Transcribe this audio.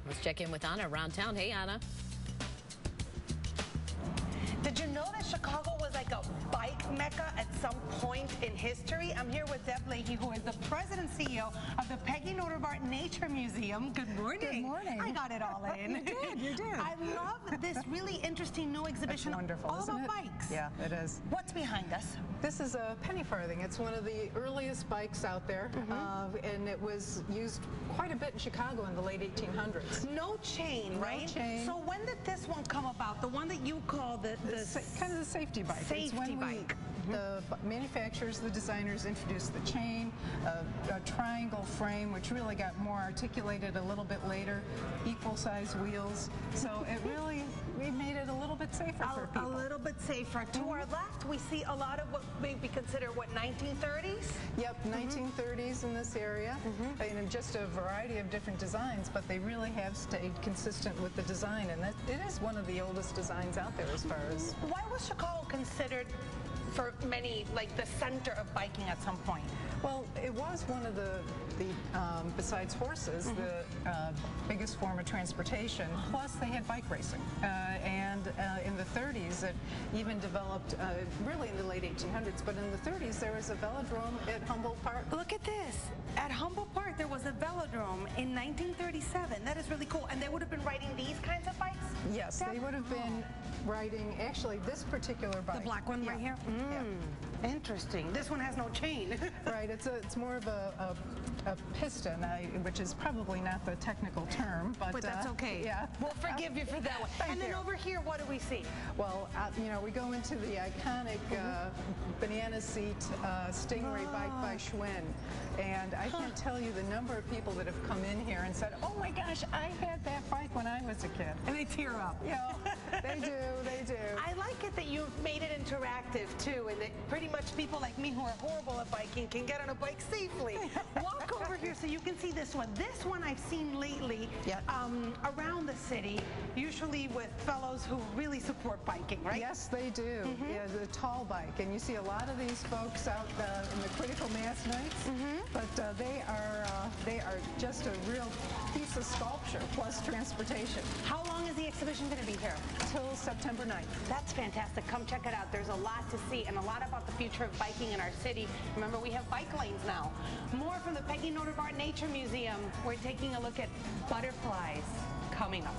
Let's check in with Anna around town. Hey, Anna. Did you know that Chicago was like a bike mecca at some point in history? I'm here with Deb Leahy, who is the president and CEO of the Peggy Notebaert Nature Museum. Good morning. Good morning. I got it all in. You did. I love this really interesting new exhibition. It's wonderful, all isn't about it? bikes. Yeah, it is. What's behind us? This is a penny farthing. It's one of the earliest bikes out there, and it was used quite a bit in Chicago in the late 1800s. No chain, right? No chain. So when did this one come about? The one that you call the kind of the safety bike. Safety bike. The manufacturers, the designers introduced the chain, a triangle frame, which really got more articulated a little bit later, equal size wheels. So it really, we made it a little bit safer for people. A little bit safer. To our left, we see a lot of what may be considered, what, 1930s? Yep, 1930s in this area, and just a variety of different designs, but they really have stayed consistent with the design, and it is one of the oldest designs out there as far as... Why was Chicago considered, for many, like the center of biking at some point? Well, it was one of the besides horses, the biggest form of transportation. Plus, they had bike racing. And in the 30s, it even developed, really in the late 1800s, but in the 30s, there was a velodrome at Humboldt Park. Look at this. At Humboldt Park, there was a velodrome in 1937. That is really cool. And they would have been riding these kinds of bikes? Yes, they would have been riding, actually, this particular bike. The black one right here? Yeah. Interesting. This one has no chain. Right, it's more of a piston, which is probably not the technical term, but that's okay. Yeah, we'll forgive you for that one. And then over here, what do we see? Well, you know, we go into the iconic banana seat Stingray bike by Schwinn, and I can't tell you the number of people that have come in here and said, "Oh my gosh, I had that bike when I was a kid," and they tear up. Yeah, they do. They do. I like it that you've made it interactive too, and that pretty much people like me who are horrible at biking can get on a bike safely. Walk over here so you can see this one. This one I've seen lately around the city, usually with fellows who really support biking, right? Yes, they do. Yeah, the tall bike, and you see a lot of these folks out in the critical mass nights, but they are just a real piece of sculpture plus transportation. How long is the exhibition going to be here? Till September 9th. That's fantastic. Come check it out. There's a lot to see and a lot about the future of biking in our city. Remember, we have bike lanes now. More from the Peggy Notebaert Nature Museum. We're taking a look at butterflies coming up.